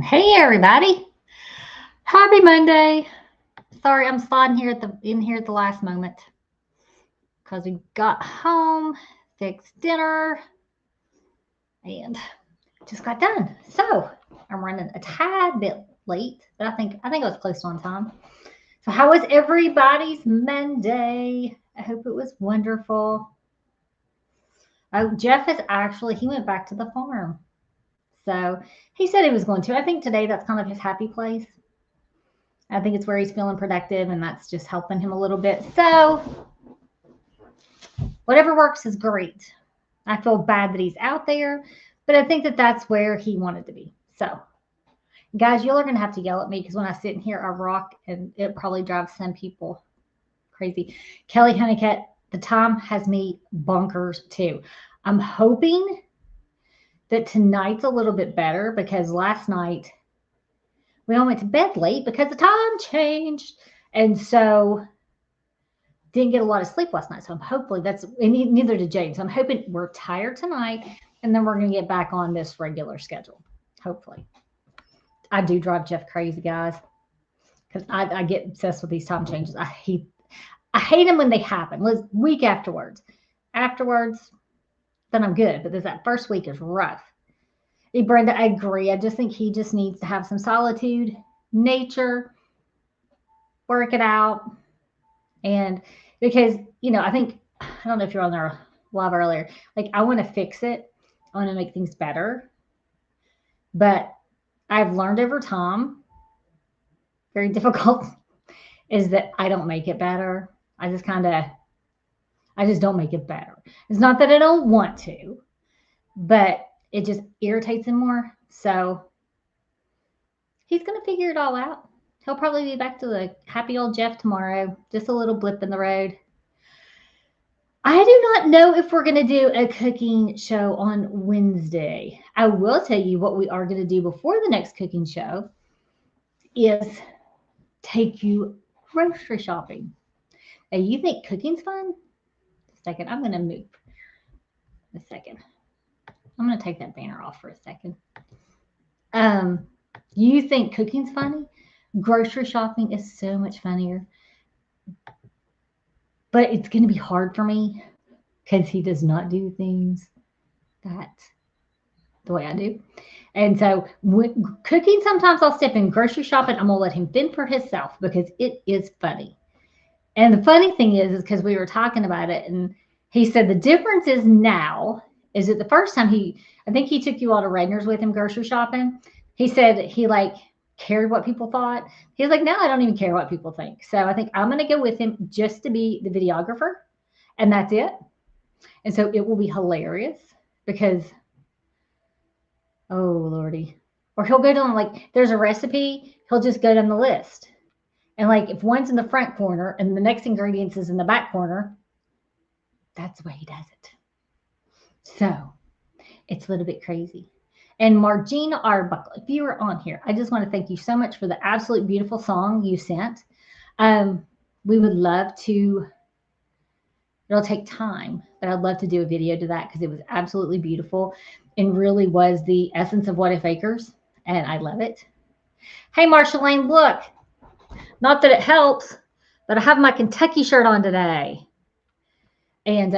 Hey everybody. Happy Monday. Sorry I'm sliding here in here at the last moment because we got home, fixed dinner, and just got done. So I'm running a tad bit late, but I think I was close on time. So how was everybody's Monday? I hope it was wonderful. Oh, Jeff is actually he went back to the farm. So he said he was going to. I think today that's kind of his happy place. I think it's where he's feeling productive and that's just helping him a little bit. So, whatever works is great. I feel bad that he's out there, but I think that that's where he wanted to be. So, guys, you all are going to have to yell at me because when I sit in here, I rock and it probably drives some people crazy. Kelly Honeycutt, the time has me bonkers too. I'm hoping that tonight's a little bit better because last night we all went to bed late because the time changed. And so didn't get a lot of sleep last night. So I'm hopefully that's and neither did James. So I'm hoping we're tired tonight and then we're gonna get back on this regular schedule. Hopefully. I do drive Jeff crazy, guys. Because I get obsessed with these time changes. I hate them when they happen. Week afterwards. Afterwards, then I'm good. But that first week is rough. Hey, Brenda, I agree. I just think he just needs to have some solitude, nature, work it out, and because, I think, I don't know if you're on there live earlier, like I want to fix it. I want to make things better. But I've learned over time, very difficult, is that I don't make it better. I just don't make it better. It's not that I don't want to, but it just irritates him more. So he's going to figure it all out. He'll probably be back to the happy old Jeff tomorrow. Just a little blip in the road. I do not know if we're going to do a cooking show on Wednesday. I will tell you what we are going to do before the next cooking show is take you grocery shopping. Now, you think cooking's fun? A second, I'm going to move. A second. I'm going to take that banner off for a second. Um, you think cooking's funny? Grocery shopping is so much funnier. But it's going to be hard for me because he does not do things that the way I do. And so, cooking, sometimes I'll step in. Grocery shopping, I'm gonna let him fend for himself because it is funny. And the funny thing is because we were talking about it, and he said the difference is now is that the first time I think he took you all to Raidner's with him grocery shopping. He said he like cared what people thought. He's like, now I don't even care what people think. So I think I'm gonna go with him just to be the videographer, and that's it. And so it will be hilarious because, oh lordy. Or he'll go down, like there's a recipe, he'll just go down the list. And like if one's in the front corner and the next ingredients is in the back corner, that's the way he does it. So it's a little bit crazy. And Margina Arbuckle, if you were on here, I just want to thank you so much for the absolute beautiful song you sent. Um, we would love to, it'll take time, but I'd love to do a video to that because it was absolutely beautiful and really was the essence of What If Acres. And I love it. Hey, Marshalane, look, not that it helps, but I have my Kentucky shirt on today. And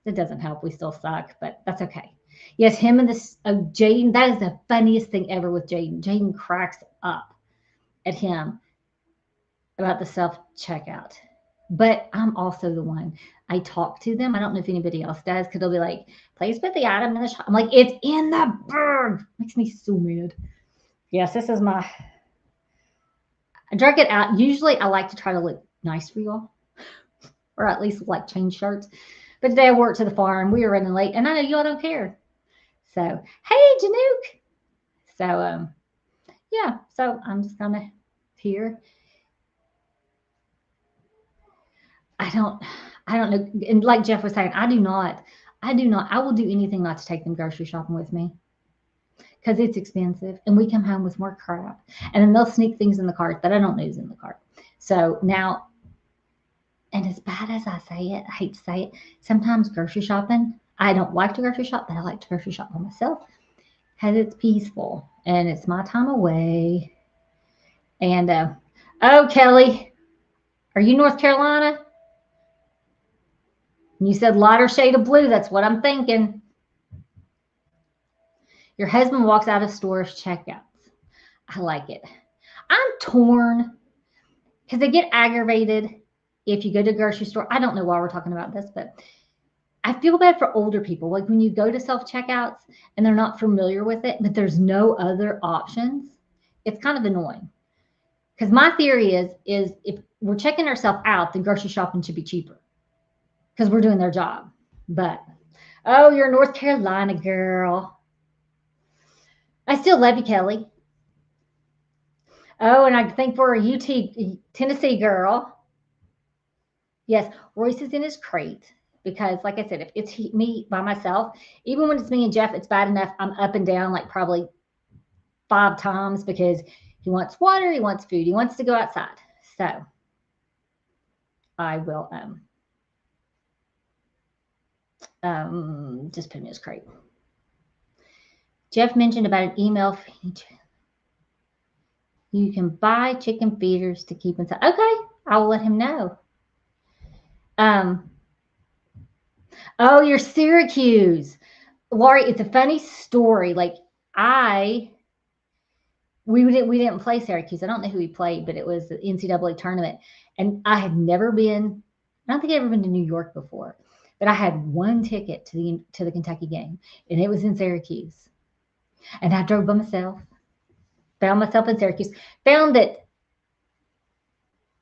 it doesn't help. We still suck, but that's okay. Yes, him and this Jaden, that is the funniest thing ever with Jaden. Jaden cracks up at him about the self checkout. But I'm also the one. I talk to them. I don't know if anybody else does because they'll be like, please put the item in the shop. I'm like, it's in the bag. Makes me so mad. Yes, this is my. I drag it out. Usually I like to try to look nice for y'all, or at least like change shirts. But today I worked to the farm. We were running late, and I know y'all don't care. So, hey, Janook. So, yeah. So I'm just gonna here. I don't, I don't know. And like Jeff was saying, I do not. I will do anything not to take them grocery shopping with me because it's expensive, and we come home with more crap, and then they'll sneak things in the cart that I don't know is in the cart. So now, and as bad as I say it, I hate to say it, sometimes grocery shopping, I don't like to grocery shop, but I like to grocery shop by myself because it's peaceful. and it's my time away. And oh, Kelly, are you North Carolina? You said lighter shade of blue. That's what I'm thinking. Your husband walks out of stores checkouts. I like it. I'm torn because they get aggravated if you go to a grocery store. I don't know why we're talking about this, but I feel bad for older people. Like when you go to self checkouts and they're not familiar with it, but there's no other options. It's kind of annoying. Because my theory is if we're checking ourselves out, then grocery shopping should be cheaper because we're doing their job. But oh, you're a North Carolina girl. I still love you, Kelly. Oh, and I think we're a Tennessee girl. Yes, Royce is in his crate because, like I said, if it's me by myself, even when it's me and Jeff, it's bad enough. I'm up and down like probably 5 times because he wants water, he wants food, he wants to go outside. So I will just put him in his crate. Jeff mentioned about an email feed. You can buy chicken feeders to keep inside. Okay, I will let him know. Oh, you're Syracuse. Laurie, it's a funny story. Like we didn't play Syracuse. I don't know who we played, but it was the NCAA tournament. And I had never been, I don't think I'd ever been to New York before, but I had one ticket to the Kentucky game, and it was in Syracuse. And I drove by myself, found myself in Syracuse, found that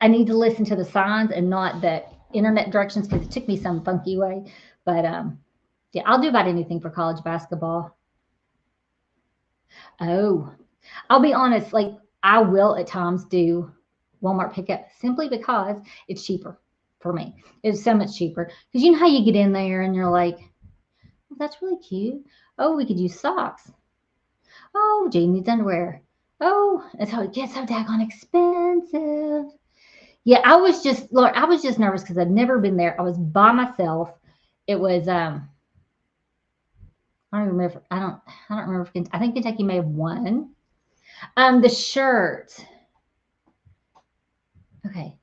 I need to listen to the signs and not the internet directions because it took me some funky way. But yeah, I'll do about anything for college basketball. Oh, I'll be honest, like I will at times do Walmart pickup simply because it's cheaper for me. It's so much cheaper because you know how you get in there and you're like, oh, that's really cute. Oh, we could use socks. Oh, Jane needs underwear. Oh, and so it gets so daggone expensive. Yeah, Lord, I was just nervous because I'd never been there. I was by myself. It was I don't remember. I don't remember. I think Kentucky may have won. The shirt. Okay.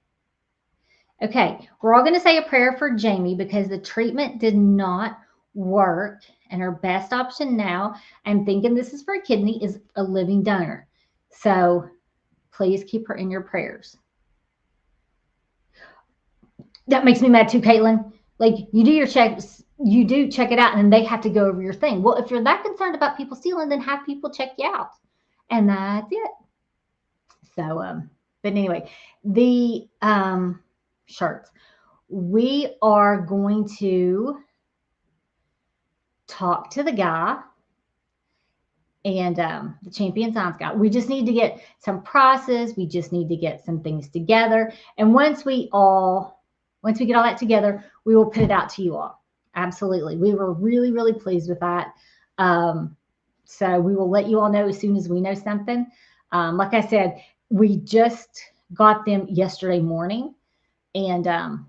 Okay. We're all going to say a prayer for Jamie because the treatment did not work. And her best option now, I'm thinking this is for a kidney, is a living donor. So please keep her in your prayers. That makes me mad too, Caitlin. Like you do your checks, you do check it out, and then they have to go over your thing. Well, if you're that concerned about people stealing, then have people check you out. And that's it. So, but anyway, the shirts. We are going to talk to the guy and the champion science guy. We just need to get some prices. We just need to get some things together. And once we get all that together, we will put it out to you all. Absolutely. We were really, really pleased with that. So we will let you all know as soon as we know something. Like I said, we just got them yesterday morning. And and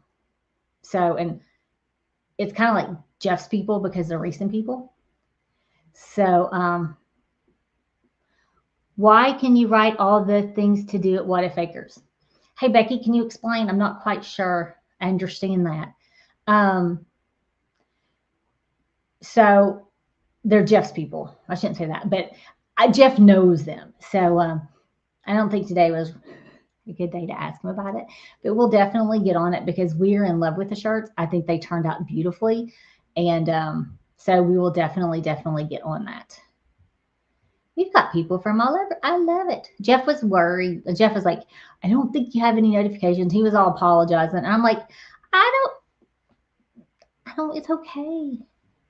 it's kind of like Jeff's people because they're recent people. So why can you write all the things to do at What If Acres? Hey, Becky, can you explain? I'm not quite sure I understand that. So they're Jeff's people. I shouldn't say that, but Jeff knows them. So I don't think today was a good day to ask him about it, but we'll definitely get on it because we are in love with the shirts. I think they turned out beautifully. And so we will definitely get on that. We've got people from all over. I love it. Jeff was worried. Jeff was like, I don't think you have any notifications. He was all apologizing. And I'm like, I don't, it's okay.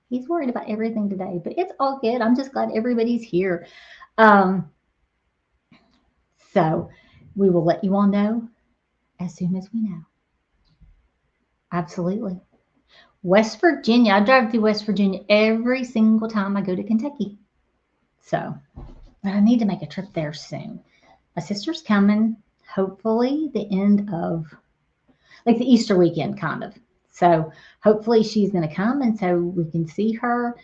He's worried about everything today, but it's all good. I'm just glad everybody's here. So we will let you all know as soon as we know. Absolutely. West Virginia. I drive through West Virginia every single time I go to Kentucky. So I need to make a trip there soon. My sister's coming, hopefully the end of like the Easter weekend, kind of. So hopefully she's going to come and so we can see her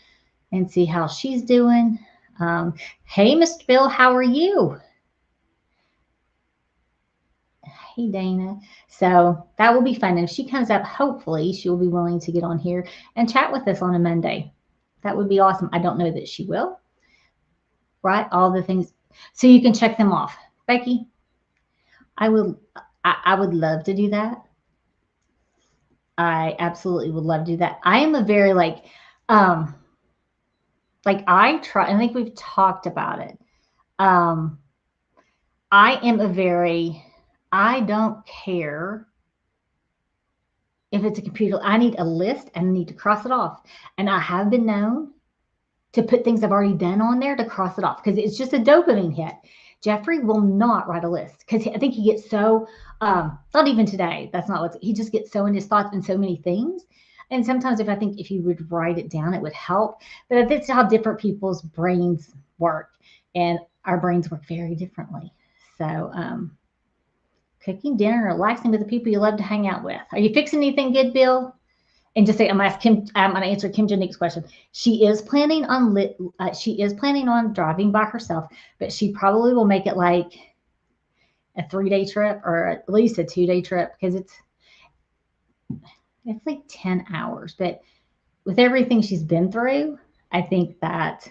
and see how she's doing. Hey, Mr. Bill, how are you? Hey, Dana. So that will be fun. And if she comes up, hopefully she'll be willing to get on here and chat with us on a Monday. That would be awesome. I don't know that she will, right? All the things. So you can check them off. Becky, I would I would love to do that. I absolutely would love to do that. I am a very um like I try, I think we've talked about it. Um I am a very I don't care if it's a computer. I need a list and I need to cross it off. And I have been known to put things I've already done on there to cross it off because it's just a dopamine hit. Jeffrey will not write a list because I think he gets so, not even today, that's not what he just gets so in his thoughts and so many things. And sometimes if I think if you would write it down, it would help. But that's how different people's brains work. And our brains work very differently. So, cooking dinner, relaxing with the people you love to hang out with. Are you fixing anything good, Bill? And just say, I'm asking Kim. I'm going to answer Kim Janique's question. She is planning on driving by herself, but she probably will make it like a 3-day trip or at least a 2-day trip because it's like 10 hours. But with everything she's been through, I think that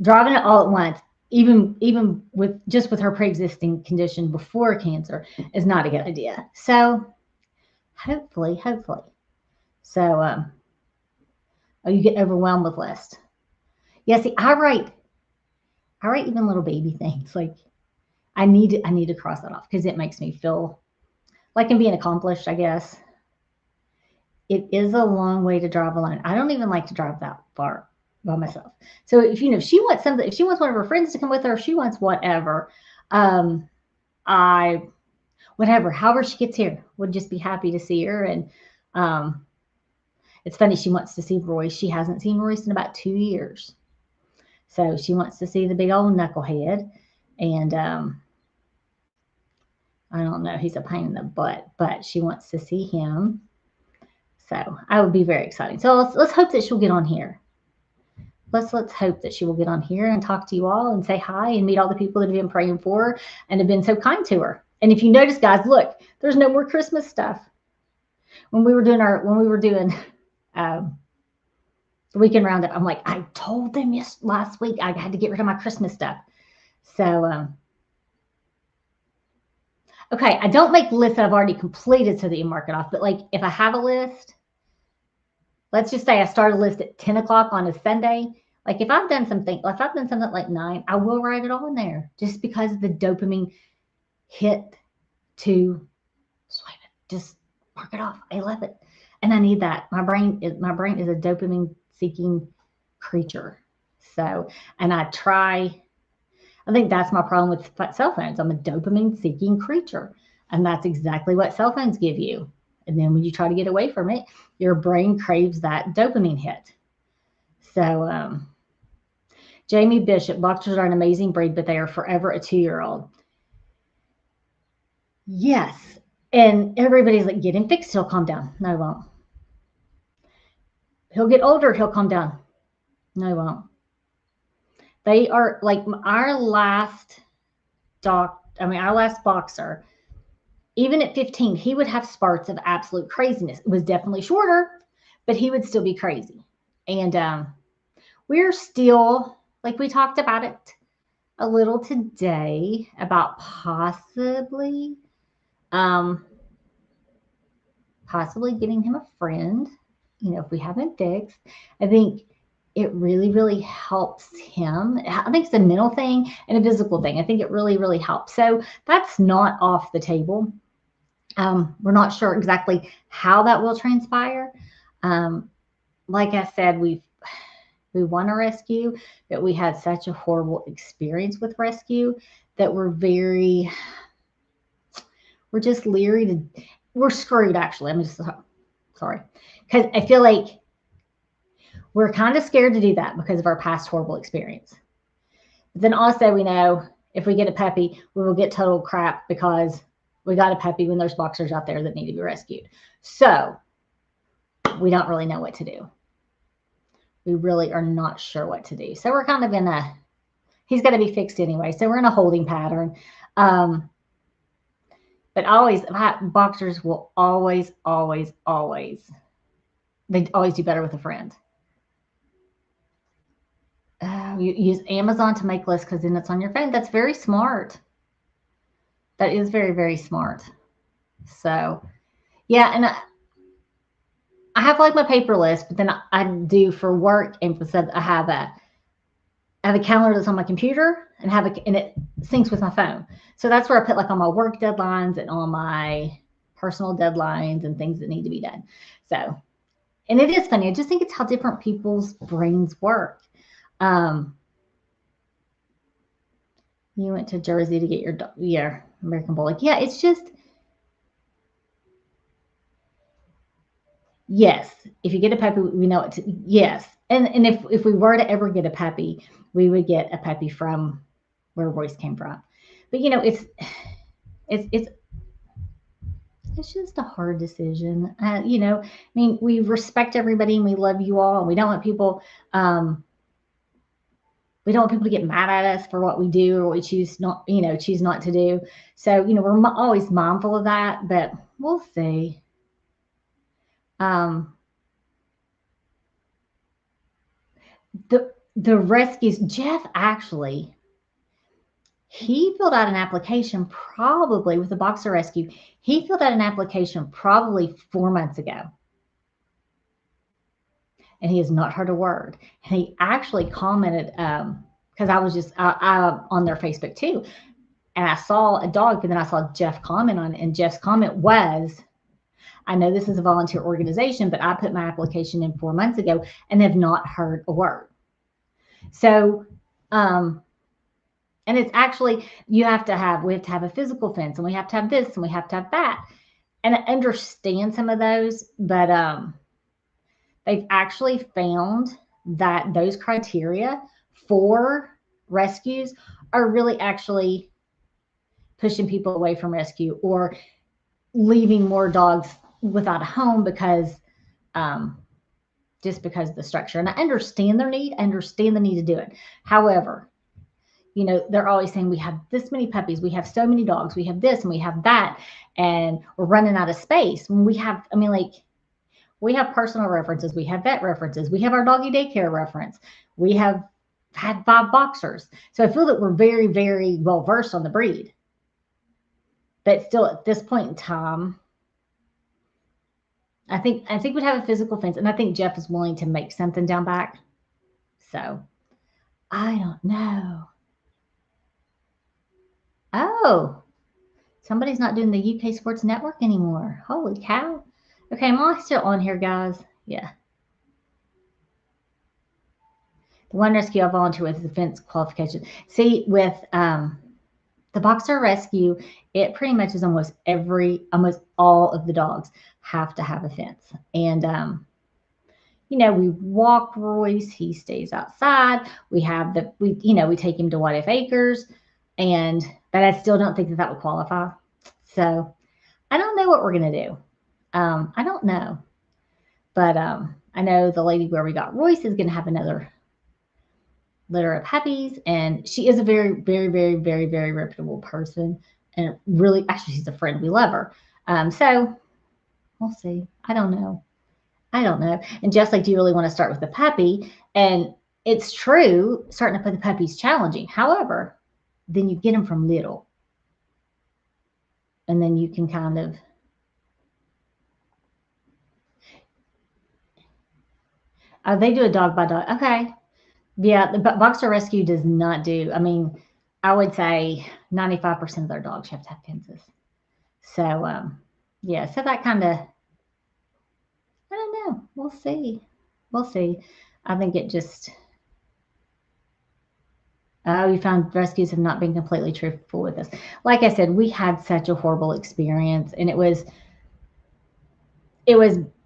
driving it all at once, even with her pre-existing condition before cancer, is not a good idea. So hopefully. So oh, you get overwhelmed with lists. Yeah, see, I write even little baby things. Like I need to cross that off because it makes me feel like I'm being accomplished, I guess. It is a long way to drive alone. I don't even like to drive that far by myself. So if she wants something, if she wants one of her friends to come with her, if she wants whatever, um, I whatever, however she gets here, would just be happy to see her. And um, it's funny, she wants to see Royce. She hasn't seen Royce in about 2 years. So she wants to see the big old knucklehead. And I don't know, he's a pain in the butt, but she wants to see him. So I would be very exciting. So let's hope that she'll get on here. Let's hope that she will get on here and talk to you all and say hi and meet all the people that have been praying for her and have been so kind to her. And if you notice, guys, look, there's no more Christmas stuff. When we were doing the weekend roundup, I'm like, I told them last week I had to get rid of my Christmas stuff. So okay, I don't make lists that I've already completed so that you mark it off. But like if I have a list, let's just say I start a list at 10 o'clock on a Sunday. Like if I've done something like 9, I will write it all in there just because of the dopamine hit to swipe it. Just mark it off. I love it. And I need that. My brain is a dopamine seeking creature. So, and I think that's my problem with cell phones. I'm a dopamine seeking creature. And that's exactly what cell phones give you. And then when you try to get away from it, your brain craves that dopamine hit. So, Jamie Bishop, boxers are an amazing breed, but they are forever a 2-year-old. Yes. And everybody's like, get him fixed, he'll calm down. No, he won't. He'll get older, he'll calm down. No, he won't. They are like our last boxer, even at 15, he would have spurts of absolute craziness. It was definitely shorter, but he would still be crazy. And we're still, like we talked about it a little today, about possibly getting him a friend, if we haven't fixed. I think it really, really helps him. I think it's a mental thing and a physical thing. I think it really, really helps. So that's not off the table. We're not sure exactly how that will transpire. Like I said, we want to rescue, but we had such a horrible experience with rescue that we're just leery we're screwed actually. I'm just sorry. Because I feel like we're kind of scared to do that because of our past horrible experience. But then also we know if we get a puppy, we will get total crap because we got a puppy when there's boxers out there that need to be rescued. So we don't really know what to do. we really are not sure what to do. So we're kind of in a, he's got to be fixed anyway. So we're in a holding pattern. But always, boxers will always, always, always, they always do better with a friend. You use Amazon to make lists because then it's on your phone. That's very smart. That is very, very smart. So, yeah, and I have like my paper list, but then I do for work and for stuff. I have a calendar that's on my computer and and it syncs with my phone. So that's where I put like all my work deadlines and all my personal deadlines and things that need to be done. So, and it is funny. I just think it's how different people's brains work. You went to Jersey to get your American Bulldog. Yeah, it's just, yes. If you get a puppy, we know it. Yes, and if we were to ever get a puppy, we would get a puppy from where Royce came from. But it's it's it's just a hard decision. I mean, we respect everybody and we love you all, and we don't want people to get mad at us for what we do or what we choose not to do. So, we're always mindful of that, but we'll see. Um, the rescues, Jeff actually, he filled out an application probably with the Boxer Rescue. He filled out an application probably 4 months ago. And he has not heard a word. And he actually commented, because I was just on their Facebook too. And I saw a dog, and then I saw Jeff comment on it. And Jeff's comment was, I know this is a volunteer organization, but I put my application in 4 months ago and have not heard a word. So, and it's actually, we have to have a physical fence, and we have to have this, and we have to have that. And I understand some of those, but they've actually found that those criteria for rescues are really actually pushing people away from rescue or leaving more dogs without a home just because of the structure. And I understand their need. I understand the need to do it. However, they're always saying we have this many puppies, we have so many dogs, we have this and we have that, and we're running out of space. When we have personal references, we have vet references, we have our doggy daycare reference, we have had 5 boxers. So I feel that we're very, very well versed on the breed. But still, at this point in time, I think we'd have a physical fence, and I think Jeff is willing to make something down back. So I don't know. Oh, somebody's not doing the UK Sports Network anymore. Holy cow. Okay, am I still on here, guys? Yeah. The one rescue I volunteer with is the fence qualification. See, with the Boxer Rescue, it pretty much is almost all of the dogs have to have a fence. And, we walk Royce, he stays outside. We take him to What If Acres, but I still don't think that would qualify. So I don't know what we're going to do. I don't know. But I know the lady where we got Royce is going to have another litter of puppies, and she is a very, very, very, very, very reputable person, and really, actually, she's a friend. We love her. So we'll see. I don't know. And just like, do you really want to start with the puppy? And it's true, starting to put the puppies challenging. However, then you get them from little, and then you can kind of. They do a dog by dog. Okay. Yeah, the Boxer Rescue does not do. I mean, I would say 95% of their dogs have to have fences. So, yeah, so that kind of, I don't know. We'll see. I think it just, we found rescues have not been completely truthful with us. Like I said, we had such a horrible experience, and it was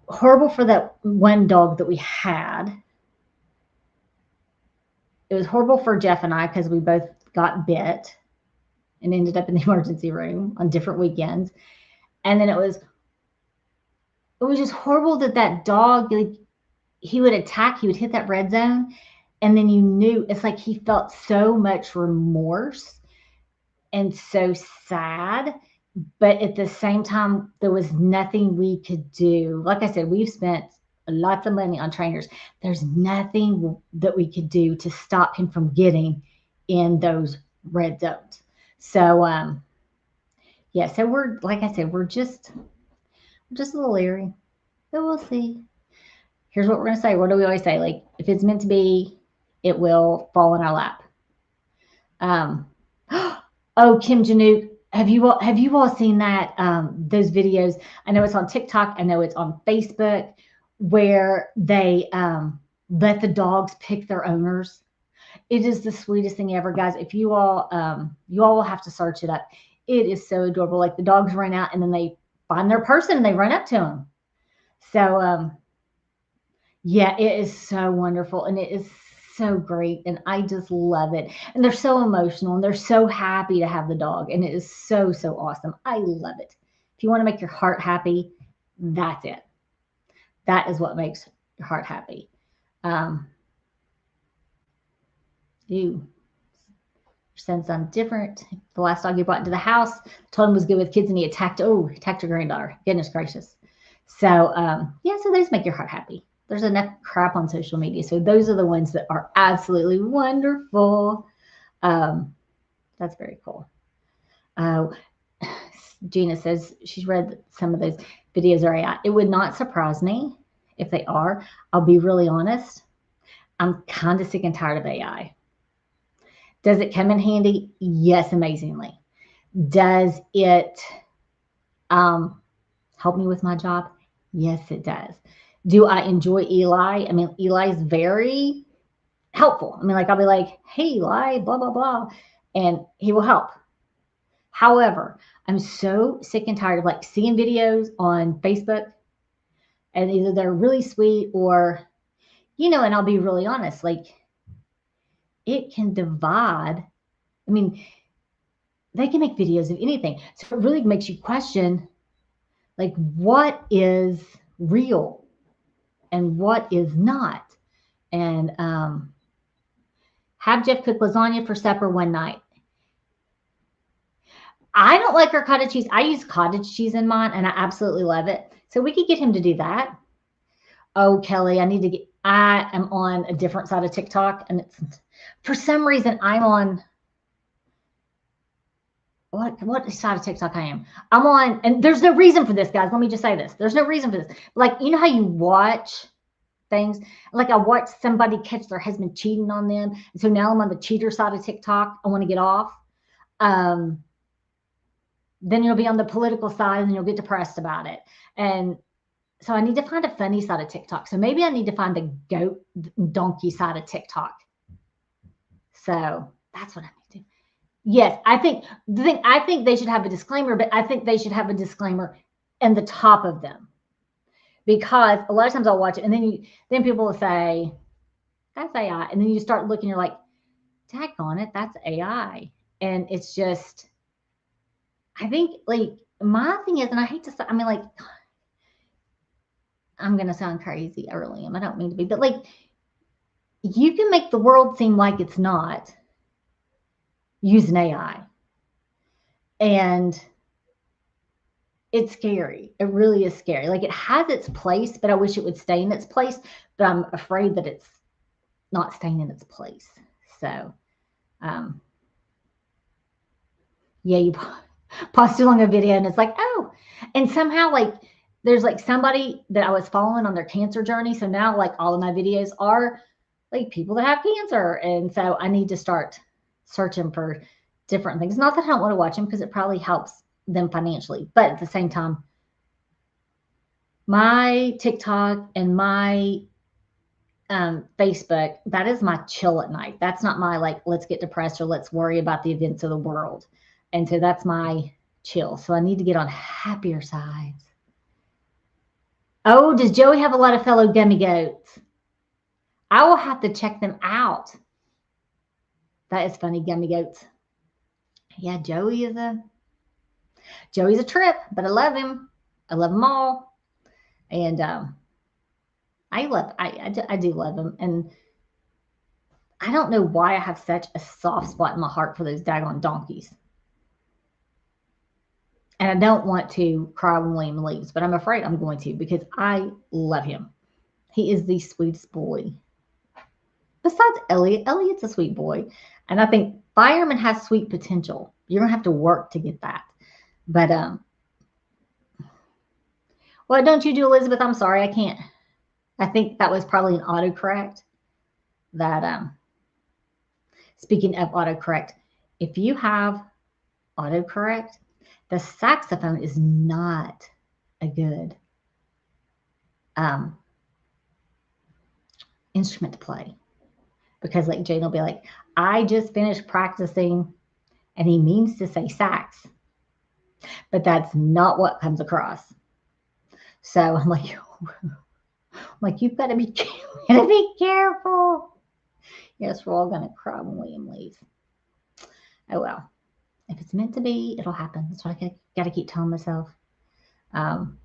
horrible for that one dog that we had. It was horrible for Jeff and I because we both got bit and ended up in the emergency room on different weekends. And then it was just horrible that dog, like, he would attack, he would hit that red zone, and then you knew it's like he felt so much remorse and so sad, but at the same time, there was nothing we could do. Like I said, we've spent lots of money on trainers. There's nothing that we could do to stop him from getting in those red zones. So, yeah, so we're, like I said, we're just a little leery, but we'll see. Here's what we're going to say. What do we always say? Like, if it's meant to be, it will fall in our lap. Um, oh, Kim Janook, have you all seen that those videos? I know it's on TikTok. I know it's on Facebook, where they let the dogs pick their owners. It is the sweetest thing ever, guys. If you all will have to search it up. It is so adorable. Like the dogs run out and then they find their person and they run up to them. So yeah, it is so wonderful and it is so great and I just love it. And they're so emotional and they're so happy to have the dog and it is so so awesome. I love it. If you want to make your heart happy, that's it. That is what makes your heart happy. Um, you sense I'm different. The last dog you brought into the house, told him was good with kids, and he attacked your granddaughter. Goodness gracious. So yeah, so those make your heart happy. There's enough crap on social media, so those are the ones that are absolutely wonderful. Um, that's very cool. Uh, Gina says she's read some of those videos are AI. It would not surprise me if they are. I'll be really honest. I'm kind of sick and tired of AI. Does it come in handy? Yes, amazingly. Does it um, help me with my job? Yes, it does. Do I enjoy Eli? I mean, Eli is very helpful. I mean, like I'll be like, "Hey, Eli, blah blah blah," and he will help. However, I'm so sick and tired of like seeing videos on Facebook, and either they're really sweet or, and I'll be really honest, like it can divide. I mean, they can make videos of anything, so it really makes you question like what is real and what is not. And have Jeff cook lasagna for supper one night. I don't like our cottage cheese. I use cottage cheese in mine and I absolutely love it. So we could get him to do that. Oh, Kelly, I am on a different side of TikTok and it's, for some reason, I'm on, what side of TikTok I am? I'm on, and there's no reason for this, guys. Let me just say this. There's no reason for this. Like, you know how you watch things? Like I watched somebody catch their husband cheating on them. And so now I'm on the cheater side of TikTok. I want to get off. Um, then you'll be on the political side and you'll get depressed about it. And so I need to find a funny side of TikTok. So maybe I need to find the goat donkey side of TikTok. So that's what I need to do. Yes, I think they should have a disclaimer, but I think they should have a disclaimer in the top of them. Because a lot of times I'll watch it and then people will say, that's AI. And then you start looking, you're like, tag on it, that's AI. And it's just, I think like my thing is, and I hate to say, I mean, like, I'm going to sound crazy. I really am. I don't mean to be, but like, you can make the world seem like it's not using AI. And it's scary. It really is scary. Like it has its place, but I wish it would stay in its place. But I'm afraid that it's not staying in its place. So, yeah, you pause too long a video and it's like, oh, and somehow like there's like somebody that I was following on their cancer journey. So now like all of my videos are like people that have cancer. And so I need to start searching for different things. Not that I don't want to watch them because it probably helps them financially, but at the same time, my TikTok and my Facebook, that is my chill at night. That's not my like, let's get depressed or let's worry about the events of the world. And so that's my chill. So I need to get on happier sides. Oh, does Joey have a lot of fellow gummy goats? I will have to check them out. That is funny, gummy goats. Yeah, Joey's a trip, but I love him. I love them all. And I do love them. And I don't know why I have such a soft spot in my heart for those daggone donkeys. And I don't want to cry when William leaves, but I'm afraid I'm going to because I love him. He is the sweetest boy. Besides Elliot, Elliot's a sweet boy. And I think Fireman has sweet potential. You're going to have to work to get that. But, what don't you do, Elizabeth? I'm sorry, I can't. I think that was probably an autocorrect. That, speaking of autocorrect, if you have autocorrect, the saxophone is not a good um, instrument to play because, like, Jane will be like, I just finished practicing, and he means to say sax, but that's not what comes across. So I'm like, you've got to be, gotta be careful. Yes, we're all gonna cry when William leaves. Oh well, if it's meant to be, it'll happen. That's what I got to keep telling myself. Um,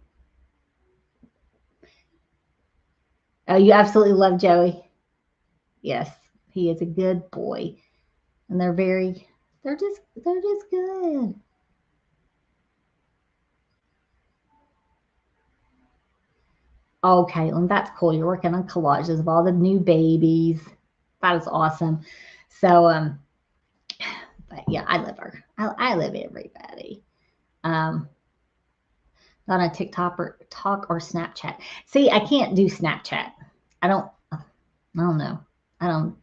oh, you absolutely love Joey. Yes, he is a good boy, and they're just good. Oh, Caitlin, that's cool. You're working on collages of all the new babies. That is awesome. So, but yeah, I love her. I love everybody. Um, not on TikTok or Snapchat. See, I can't do Snapchat. I don't know. I don't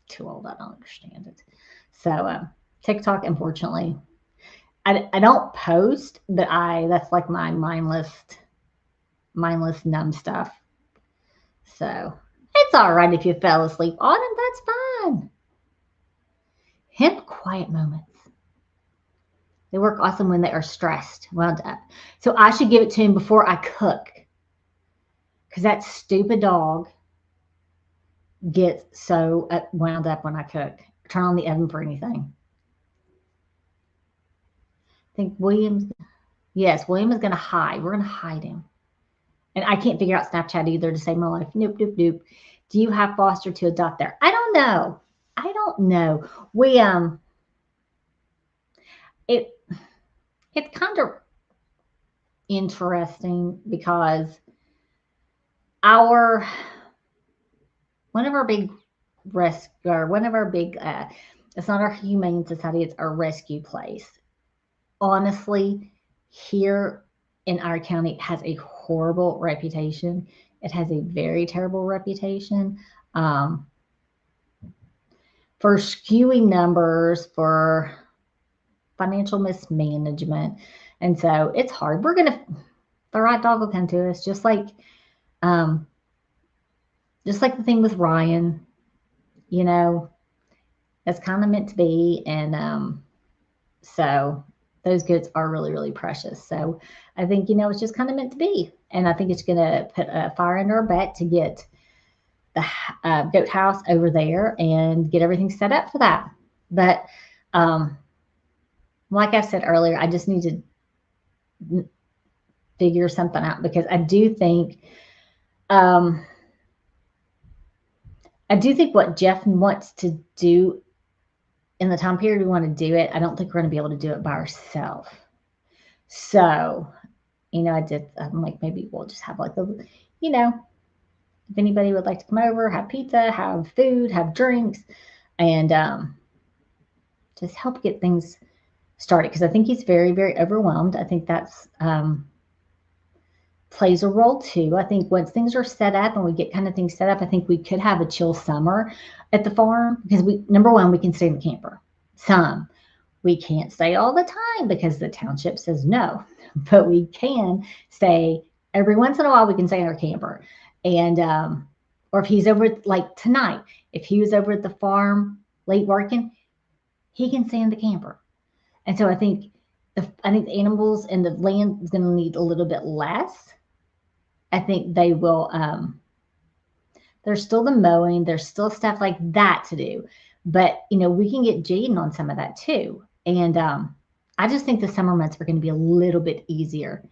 too old. I don't understand it. So TikTok, unfortunately, I don't post, but that's like my mindless numb stuff. So it's all right if you fell asleep on it. That's fine. Hemp quiet moments. They work awesome when they are stressed, wound up. So I should give it to him before I cook, because that stupid dog gets so wound up when I cook. Turn on the oven for anything. I think William's, yes, William is going to hide. We're going to hide him. And I can't figure out Snapchat either to save my life. Nope, nope, nope. Do you have foster to adopt there? I don't know. I don't know. We it it's kind of interesting because our one of our big one of our big it's not our humane society, it's our rescue place. Honestly, here in our county, it has a horrible reputation. It has a very terrible reputation. Um, for skewing numbers, for financial mismanagement. And so it's hard. The right dog will come to us, um, just like the thing with Ryan, you know, it's kind of meant to be. And so those goats are really, really precious. So I think, it's just kind of meant to be. And I think it's going to put a fire under our butt to get the goat house over there and get everything set up for that. But like I said earlier, I just need to figure something out because um, I do think what Jeff wants to do in the time period we want to do it, I don't think we're going to be able to do it by ourselves. So, I'm like, maybe we'll just have like if anybody would like to come over, have pizza, have food, have drinks, and just help get things started because I think he's very, very overwhelmed. I think that's plays a role too. I think once things are set up and we get kind of things set up, I think we could have a chill summer at the farm because number one, we can stay in the camper. We can't stay all the time because the township says no, but we can stay every once in a while. We can stay in our camper, and or if he's over like tonight, if he was over at the farm late working, he can stay in the camper. And so I think the animals and the land is going to need a little bit less. I think they will. There's still the mowing. There's still stuff like that to do, but we can get Jaden on some of that too. And I just think the summer months are going to be a little bit easier.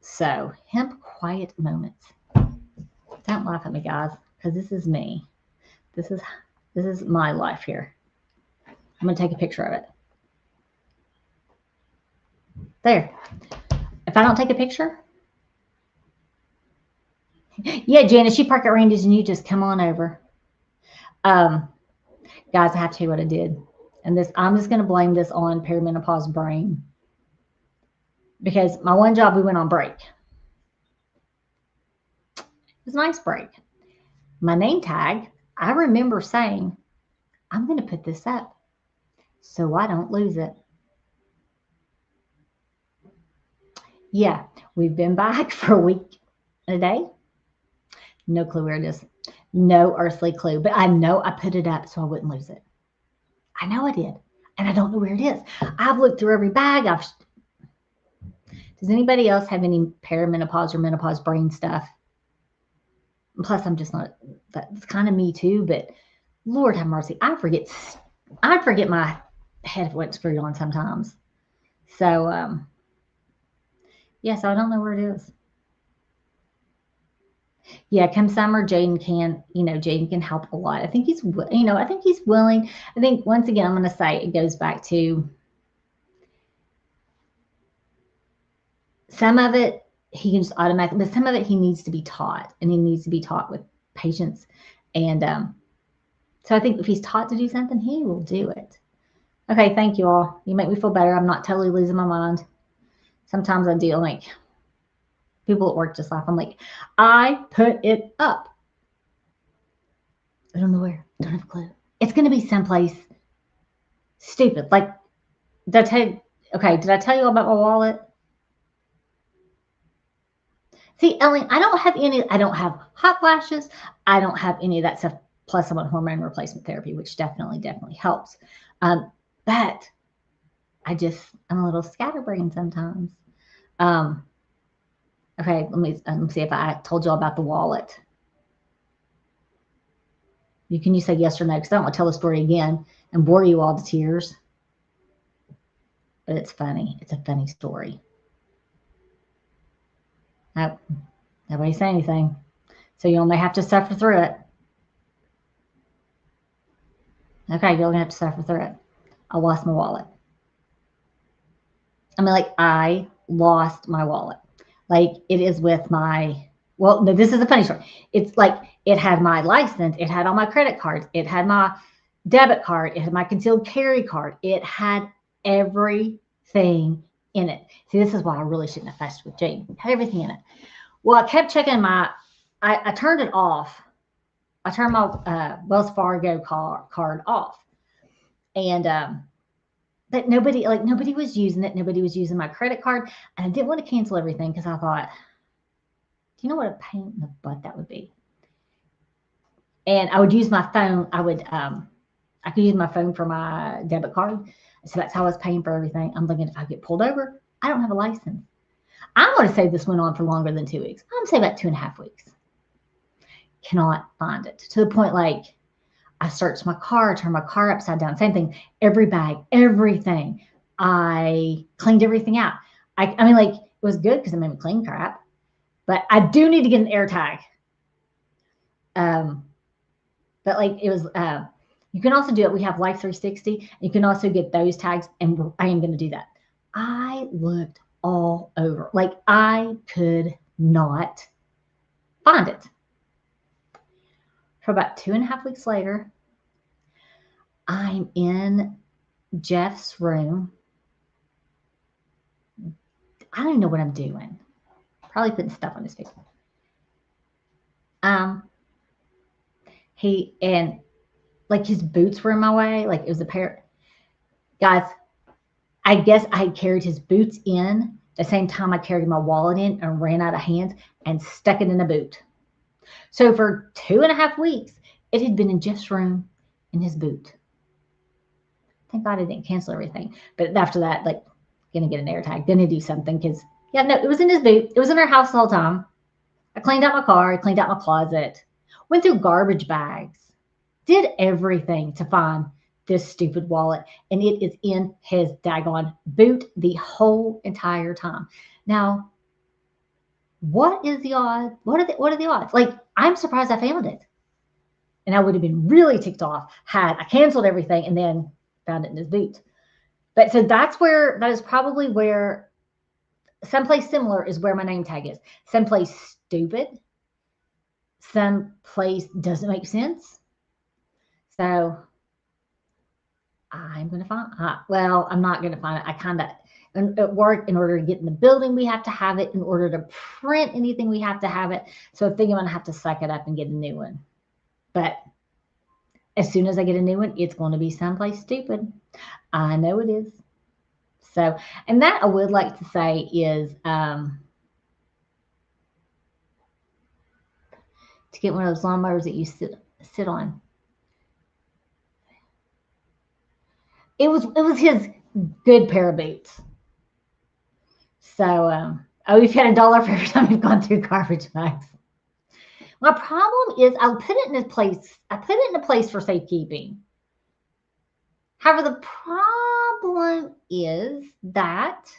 So hemp quiet moments. Don't laugh at me, guys, because this is me. This is my life here. I'm gonna take a picture of it. There. If I don't take a picture, yeah, Janice, you park at Randy's and you just come on over. Um, guys, I have to tell you what I did, and this I'm just gonna blame this on perimenopause brain because my one job we went on break. It was a nice break. My name tag, I remember saying, I'm gonna put this up so I don't lose it. Yeah, we've been back for a week and a day. No clue where it is. No earthly clue. But I know I put it up so I wouldn't lose it. I know I did. And I don't know where it is. I've looked through every bag. Does anybody else have any perimenopause or menopause brain stuff? Plus, I'm just not, that's kind of me too, but Lord have mercy. I forget my head went screwed on sometimes. So, yeah, so I don't know where it is. Yeah, come summer, Jaden can help a lot. I think I think he's willing. I think once again, I'm going to say it goes back to some of it he can just automatically, but some of it he needs to be taught, and he needs to be taught with patience. And so I think if he's taught to do something, he will do it. Okay, thank you all. You make me feel better. I'm not totally losing my mind. Sometimes I do. Like people at work just laugh. I'm like, I put it up. I don't know where. Don't have a clue. It's going to be someplace stupid. Like, did I tell you about my wallet? See, Ellen, I don't have hot flashes. I don't have any of that stuff. Plus, I'm on hormone replacement therapy, which definitely helps. But I'm a little scatterbrained sometimes. Okay, let me see if I told you all about the wallet. Can you say yes or no? Because I don't want to tell the story again and bore you all to tears. But it's funny. It's a funny story. Nope. Nobody say anything. So you only have to suffer through it. Okay, you're gonna have to suffer through it. I lost my wallet. I mean, like, I lost my wallet. Like, it is with well, no, this is a funny story. It's like, it had my license, it had all my credit cards, it had my debit card, it had my concealed carry card, it had everything in it. See, this is why I really shouldn't have fussed with Jane. It had everything in it. Well, I kept checking I turned it off. I turned my Wells Fargo card off. And but nobody was using it. Nobody was using my credit card. And I didn't want to cancel everything because I thought, do you know what a pain in the butt that would be? And I would use my phone. I could use my phone for my debit card. So that's how I was paying for everything. I'm thinking, if I get pulled over, I don't have a license. I'm going to say this went on for longer than 2 weeks. I'm going to say about 2.5 weeks. Cannot find it, to the point like I searched my car, turned my car upside down. Same thing. Every bag, everything. I cleaned everything out. I mean, like, it was good because it made me clean crap. But I do need to get an air tag. But like, it was. You can also do it. We have Life 360. You can also get those tags, and I am going to do that. I looked all over. Like, I could not find it. For about 2.5 weeks later, I'm in Jeff's room. I don't even know what I'm doing. Probably putting stuff on his face. And like, his boots were in my way. Like, it was a pair. Guys, I guess I carried his boots in the same time I carried my wallet in and ran out of hands and stuck it in a boot. So for 2.5 weeks, it had been in Jeff's room in his boot. Thank God I didn't cancel everything. But after that, like, gonna get an air tag, gonna do something, because yeah, no, it was in his boot. It was in our house the whole time. I cleaned out my car, I cleaned out my closet, went through garbage bags, did everything to find this stupid wallet, and it is in his daggone boot the whole entire time. Now, What is the odds? What are the odds? Like, I'm surprised I found it. And I would have been really ticked off had I canceled everything and then found it in his boot. But so that is probably where someplace similar is where my name tag is. Someplace stupid. Someplace doesn't make sense. So I'm going to find, well, I'm not going to find it. I kind of, at work, in order to get in the building, we have to have it. In order to print anything, we have to have it. So I think I'm going to have to suck it up and get a new one. But as soon as I get a new one, it's going to be someplace stupid. I know it is. So, and that I would like to say is to get one of those lawnmowers that you sit on. It was his good pair of boots. So, oh, we've had $1 for every time we've gone through garbage bags. My problem is I'll put it in a place. I put it in a place for safekeeping. However, the problem is that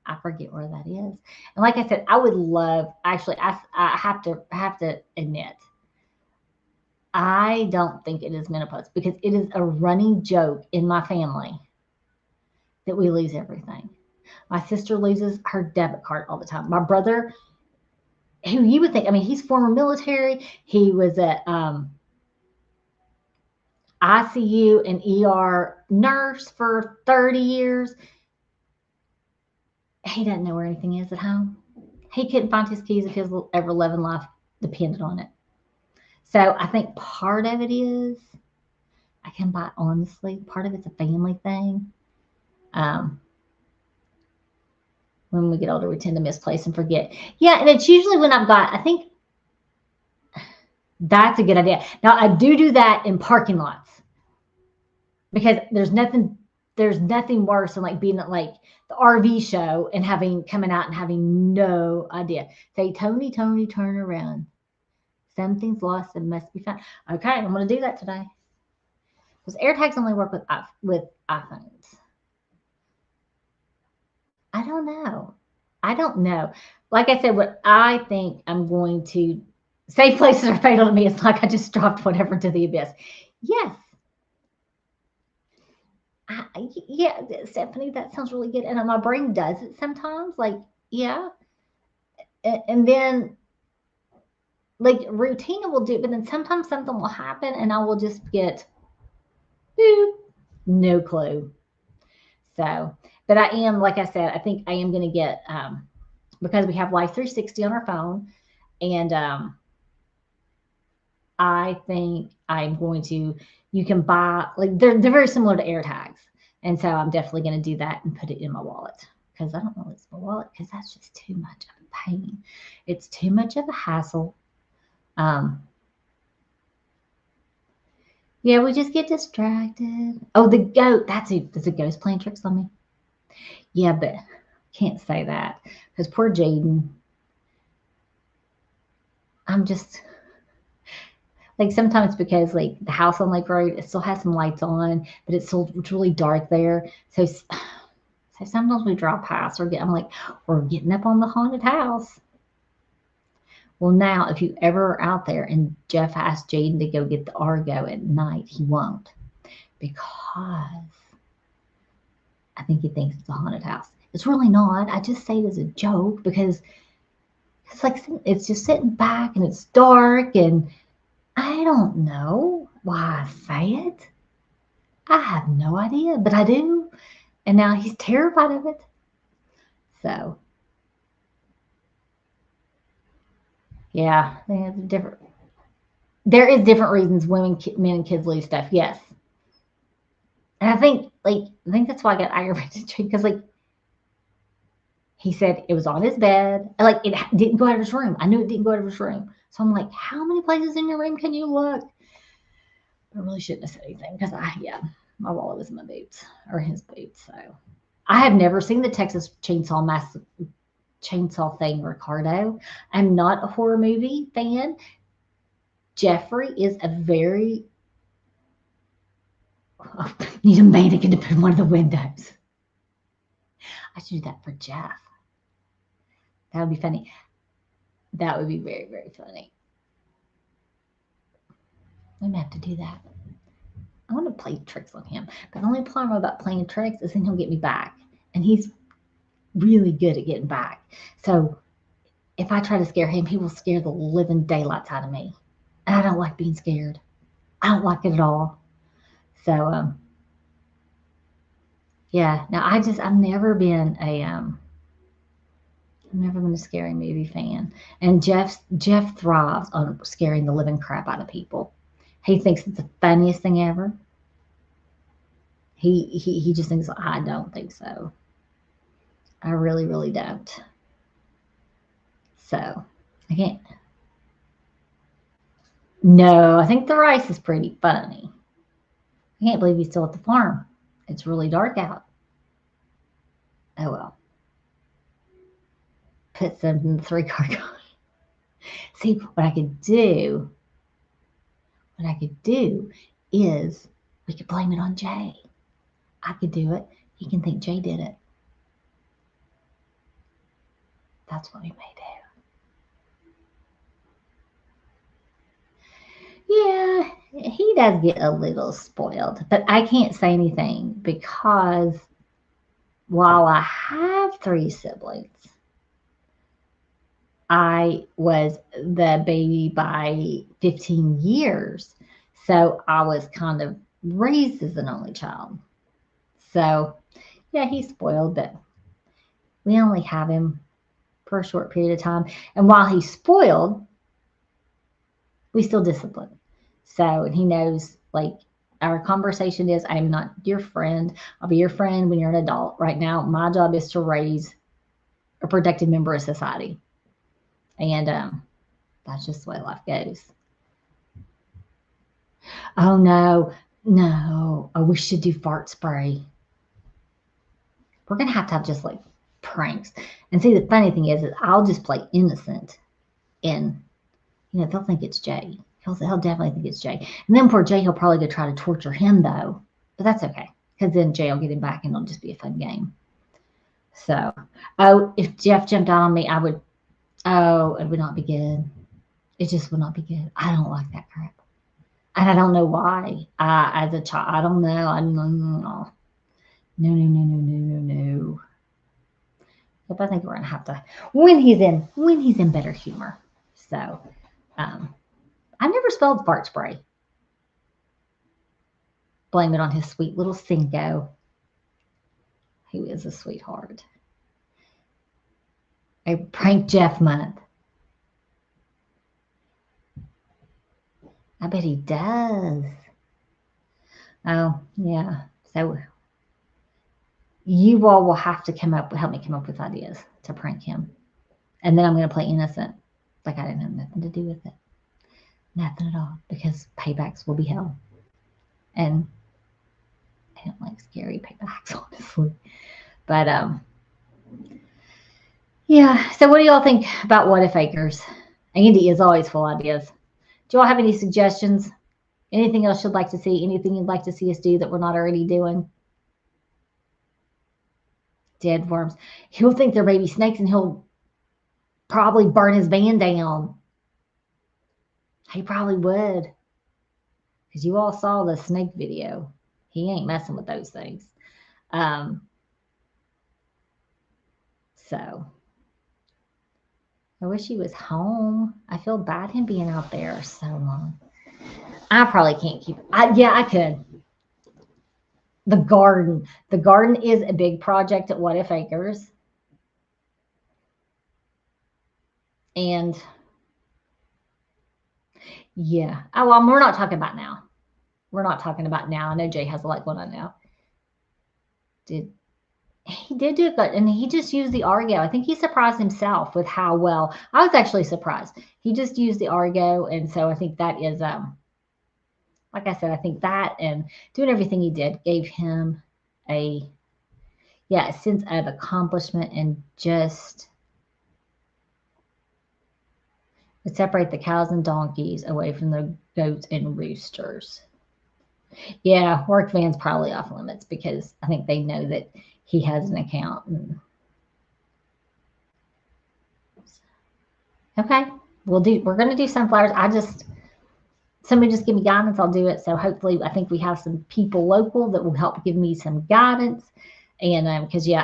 I forget where that is. And like I said, I would love, actually, I have to admit, I don't think it is menopause because it is a running joke in my family that we lose everything. My sister loses her debit card all the time. My brother, who you would think, I mean, he's former military. He was at ICU and ER nurse for 30 years. He doesn't know where anything is at home. He couldn't find his keys if his ever loving life depended on it. So I think part of it is, I can buy honestly, part of it's a family thing. When we get older, we tend to misplace and forget. Yeah, and it's usually when I've got, I think that's a good idea. Now, I do that in parking lots because there's nothing worse than like being at like the RV show and coming out and having no idea. Say, Tony, turn around. Something's lost and must be found. Okay, I'm going to do that today. Because AirTags only work with iPhones. I don't know. Like I said, what I think I'm going to safe places are fatal to me. It's like I just dropped whatever into the abyss. Yes. Yeah, Stephanie, that sounds really good. And my brain does it sometimes. Like, yeah. And then, like, routine will do it, but then sometimes something will happen and I will just get, no clue. So, but I am, like I said, I think I am going to get, because we have Life 360 on our phone, and I think I'm going to, you can buy, like, they're very similar to AirTags. And so I'm definitely going to do that and put it in my wallet because I don't want to lose my wallet because that's just too much of a pain. It's too much of a hassle. Yeah, we just get distracted. Oh, the goat. Does a ghost playing tricks on me? Yeah, but can't say that because poor Jaden. I'm just like, sometimes because like the house on Lake Road, it still has some lights on, but it's really dark there. So sometimes we drive past I'm like, we're getting up on the haunted house. Well, now if you ever are out there and Jeff asked Jaden to go get the Argo at night, he won't because I think he thinks it's a haunted house. It's really not. I just say it as a joke because it's like, it's just sitting back and it's dark and I don't know why I say it. I have no idea, but I do. And now he's terrified of it. So, yeah, there is different reasons men and kids lose stuff. Yes. And I think that's why I got aggravated because like he said it was on his bed. Like it didn't go out of his room. I knew it didn't go out of his room. So I'm like, how many places in your room can you look? I really shouldn't have said anything because my wallet was in my boots or his boots. So I have never seen the Texas Chainsaw thing, Ricardo. I'm not a horror movie fan. Jeffrey is a very need a mannequin to put in one of the windows. I should do that for Jeff. That would be funny. That would be very, very funny. I'm gonna have to do that. I want to play tricks on him. But the only problem about playing tricks is then he'll get me back. And he's really good at getting back. So if I try to scare him, he will scare the living daylights out of me. And I don't like being scared. I don't like it at all. So yeah. Now I've never been a scary movie fan. And Jeff thrives on scaring the living crap out of people. He thinks it's the funniest thing ever. He just thinks I don't think so. I really, really don't. So I can't. No, I think the rice is pretty funny. I can't believe he's still at the farm. It's really dark out. Oh well. Put some in the 3-car garage. See what I could do is we could blame it on Jay. I could do it. He can think Jay did it. That's what we may do. Yeah, he does get a little spoiled, but I can't say anything because while I have 3 siblings, I was the baby by 15 years. So I was kind of raised as an only child. So yeah, he's spoiled, but we only have him for a short period of time. And while he's spoiled, we still discipline. So, and he knows like our conversation is I'm not your friend. I'll be your friend when you're an adult. Right now, my job is to raise a protected member of society. And that's just the way life goes. Oh no, no. Oh, we should do fart spray. We're gonna have to have just like pranks. And see, the funny thing is I'll just play innocent, and they'll think it's Jay. He'll definitely think it's Jay. And then poor Jay, he'll probably go try to torture him though. But that's okay, because then Jay will get him back, and it'll just be a fun game. So, oh, if Jeff jumped out on me, I would. Oh, it would not be good. It just would not be good. I don't like that crap. And I don't know why. As a child, I don't know. I don't know. No, no, no, no, no, no, no. But I think we're gonna have to when he's in better humor. So, um, I never spelled fart spray. Blame it on his sweet little Cinco, who is a sweetheart. A prank Jeff month. I bet he does. Oh yeah. So you all will have to help me come up with ideas to prank him. And then I'm going to play innocent. Like I didn't have nothing to do with it. Nothing at all. Because paybacks will be hell. And I don't like scary paybacks, honestly. But yeah. So what do y'all think about What If Acres? Andy is always full of ideas. Do y'all have any suggestions? Anything else you'd like to see? Anything you'd like to see us do that we're not already doing? Dead worms. He'll think they're baby snakes and he'll probably burn his van down. He probably would. Because you all saw the snake video. He ain't messing with those things. So I wish he was home. I feel bad him being out there so long. I probably can't keep. Yeah, I could. The garden. The garden is a big project at What If Acres. And yeah. Oh, well, we're not talking about now. We're not talking about now. I know Jay has a light going on now. He did do it good, and he just used the Argo. I think he surprised himself with how well. I was actually surprised. He just used the Argo, and so I think that is like I said, I think that and doing everything he did gave him a sense of accomplishment and just would separate the cows and donkeys away from the goats and roosters. Yeah, work van's probably off limits because I think they know that he has an account. And Okay. We're going to do sunflowers. Somebody just give me guidance. I'll do it. So hopefully, I think we have some people local that will help give me some guidance. And because yeah,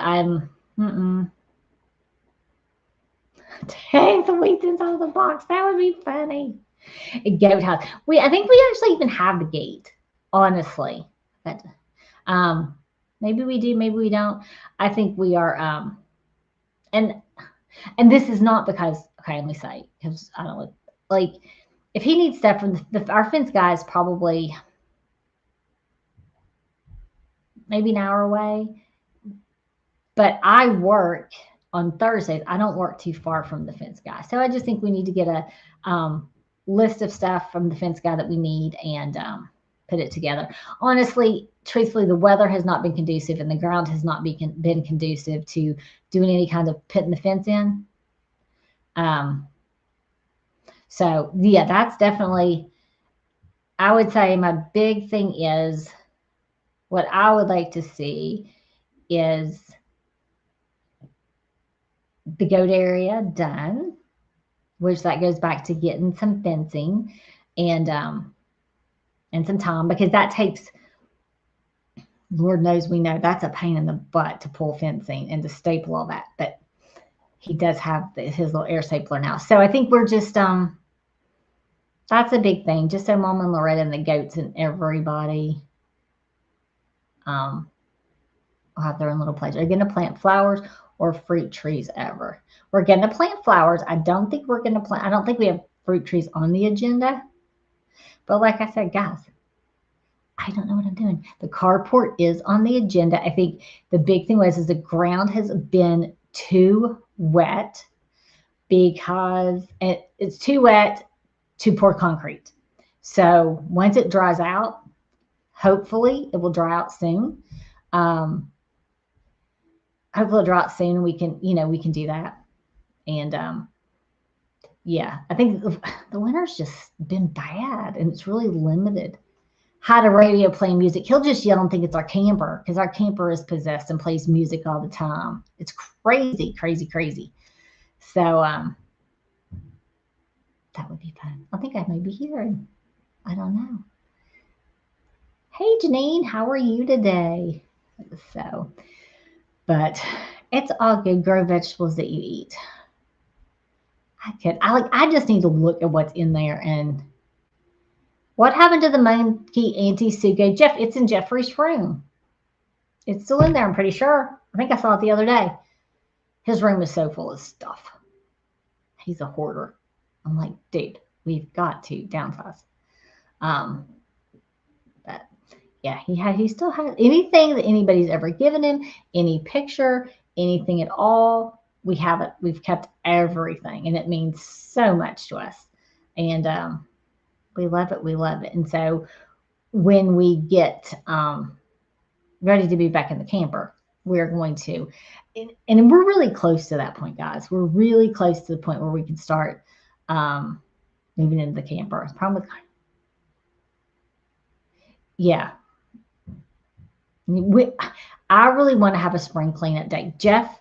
take the wheat out of the box. That would be funny. A goat house. I think we actually even have the gate, honestly. But um, maybe we do, maybe we don't. I think we are. And this is not because, okay, let me say, because I don't know, like if he needs stuff from our fence guy is probably maybe an hour away, but I work on Thursdays. I don't work too far from the fence guy, so I just think we need to get a list of stuff from the fence guy that we need and put it together. Honestly, truthfully, the weather has not been conducive and the ground has not been conducive to doing any kind of putting the fence in. Um, so yeah, that's definitely, I would say my big thing is what I would like to see is the goat area done, which that goes back to getting some fencing and some time because that takes, Lord knows we know that's a pain in the butt to pull fencing and to staple all that. But he does have his little air stapler now. So I think we're just that's a big thing. Just so Mom and Loretta and the goats and everybody will have their own little place. Are you going to plant flowers or fruit trees ever? We're going to plant flowers. I don't think we're going to plant. I don't think we have fruit trees on the agenda. But like I said, guys, I don't know what I'm doing. The carport is on the agenda. I think the big thing is the ground has been too wet because it's too wet to pour concrete. So once it dries out, hopefully it will dry out soon. Hopefully it'll dry out soon and we can do that. And yeah, I think the winter's just been bad and it's really limited. Had a radio playing music. He'll just yell and think it's our camper because our camper is possessed and plays music all the time. It's crazy, crazy, crazy. So that would be fun. I think I may be hearing. I don't know. Hey Janine, how are you today? So, but it's all good. Grow vegetables that you eat. I just need to look at what's in there and what happened to the monkey anti-suge? Jeff, it's in Jeffrey's room. It's still in there, I'm pretty sure. I think I saw it the other day. His room is so full of stuff. He's a hoarder. I'm like, dude, we've got to downsize. But yeah, he still has anything that anybody's ever given him, any picture, anything at all. We have it. We've kept everything, and it means so much to us. And we love it. We love it. And so when we get ready to be back in the camper, we're going to, and we're really close to that point, guys. We're really close to the point where we can start moving into the camper. It's probably, yeah. I really want to have a spring cleanup day. Jeff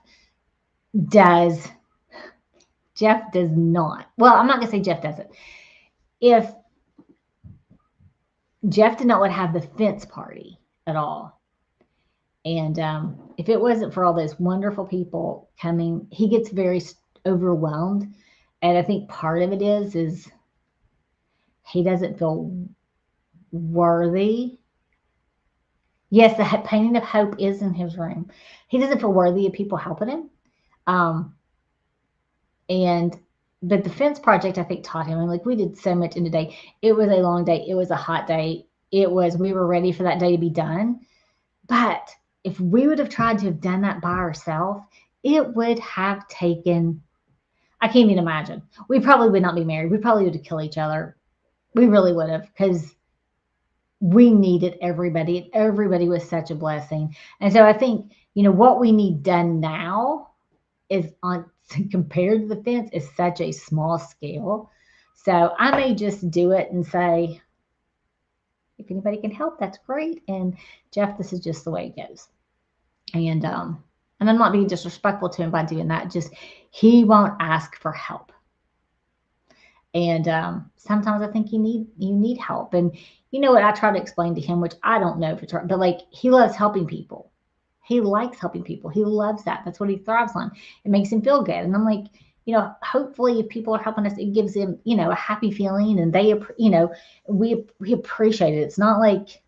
does not. Well, I'm not going to say Jeff doesn't. If Jeff did not want to have the fence party at all, and if it wasn't for all those wonderful people coming, he gets very overwhelmed. And I think part of it is he doesn't feel worthy. Yes, the painting of hope is in his room. He doesn't feel worthy of people helping him. But the fence project, I think, taught him. And like we did so much in the day. It was a long day. It was a hot day. We were ready for that day to be done. But if we would have tried to have done that by ourselves, it would have taken, I can't even imagine. We probably would not be married. We probably would have killed each other. We really would have, because we needed everybody. And everybody was such a blessing. And so I think, what we need done now is compared to the fence is such a small scale. So I may just do it and say, if anybody can help, that's great. And Jeff, this is just the way it goes. And I'm not being disrespectful to him by doing that. Just he won't ask for help. And sometimes I think you need help. And you know what I try to explain to him, which I don't know if it's right, but like he loves helping people. He likes helping people. He loves that. That's what he thrives on. It makes him feel good. And I'm like, hopefully if people are helping us, it gives him, a happy feeling, and they, we appreciate it. It's not like,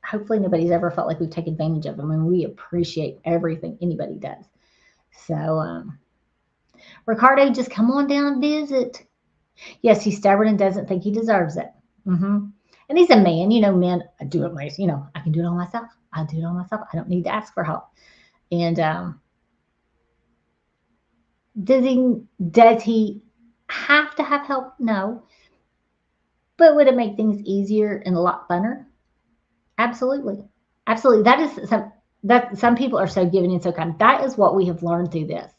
hopefully nobody's ever felt like we've taken advantage of them, and we appreciate everything anybody does. So, Ricardo, just come on down and visit. Yes, he's stubborn and doesn't think he deserves it. And he's a man. Men, I do it myself. I can do it all myself. I do it all myself. I don't need to ask for help. And does he have to have help? No. But would it make things easier and a lot funner? Absolutely. Absolutely. Some people are so giving and so kind. That is what we have learned through this.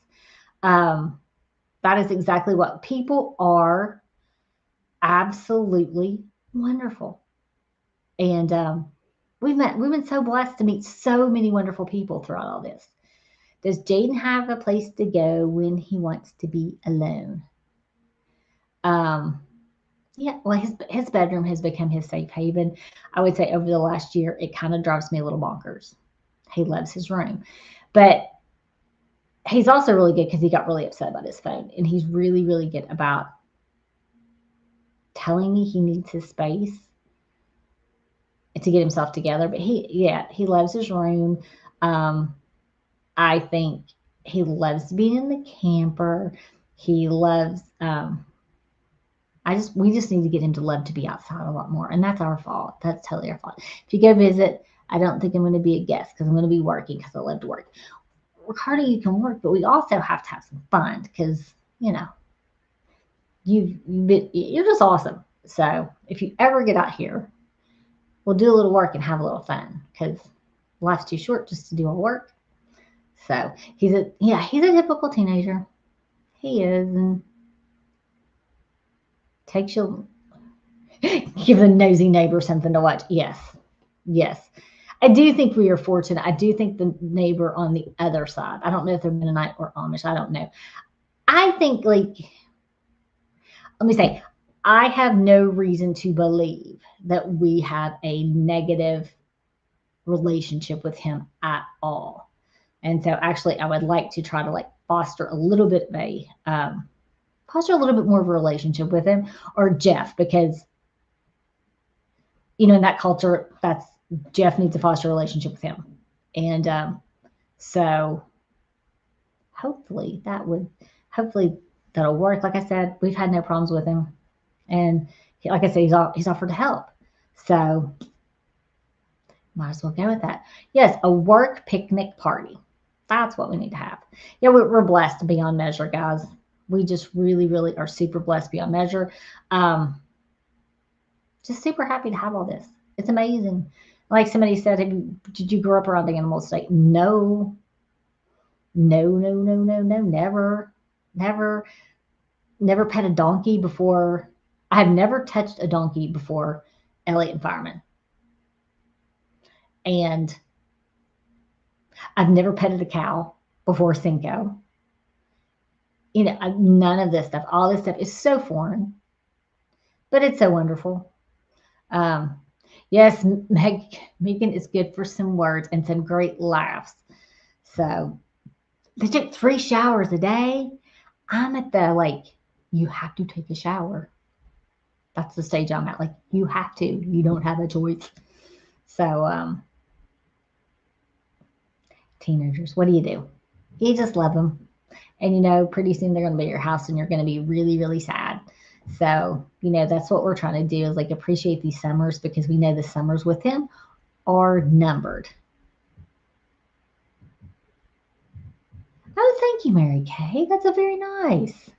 Um, that is exactly what people are. Absolutely wonderful. And we've been so blessed to meet so many wonderful people throughout all this. Does Jaden have a place to go when he wants to be alone? Um, yeah, well, his bedroom has become his safe haven. I would say over the last year, it kind of drives me a little bonkers. He loves his room, but he's also really good because he got really upset about his phone, and he's really, really good about telling me he needs his space to get himself together. But he loves his room. Um, I think he loves being in the camper. He loves. We just need to get him to love to be outside a lot more, and that's our fault. That's totally our fault. If you go visit, I don't think I'm going to be a guest because I'm going to be working because I love to work. Ricardo, you can work, but we also have to have some fun because you're just awesome. So if you ever get out here, we'll do a little work and have a little fun because life's too short just to do all work. So he's a typical teenager. He is, and takes you give the nosy neighbor something to watch. Yes, yes. I do think we are fortunate. I do think the neighbor on the other side. I don't know if they're Mennonite or Amish. I don't know. I think let me say, I have no reason to believe that we have a negative relationship with him at all. And so actually I would like to try to foster a little bit of foster a little bit more of a relationship with him or Jeff, because in that culture, that's Jeff needs to foster a relationship with him. And so hopefully that'll work. Like I said, we've had no problems with him. And like I said, he's offered to help. So might as well go with that. Yes, a work picnic party. That's what we need to have. Yeah, we're blessed beyond measure, guys. We just really, really are super blessed beyond measure. Just super happy to have all this. It's amazing. Like somebody said, did you grow up around the animal state? No. No, no, no, no, no, never. Never pet a donkey before. I have never touched a donkey before Elliot and Fireman. And I've never petted a cow before Cinco. None of this stuff. All this stuff is so foreign, but it's so wonderful. Yes, Megan is good for some words and some great laughs. So they took 3 showers a day. I'm at the you have to take a shower. That's the stage I'm at. You have to. You don't have a choice. So teenagers, what do? You just love them. And pretty soon they're going to be at your house and you're going to be really, really sad. So, that's what we're trying to do is appreciate these summers because we know the summers with him are numbered. Oh, thank you, Mary Kay. That's a very nice.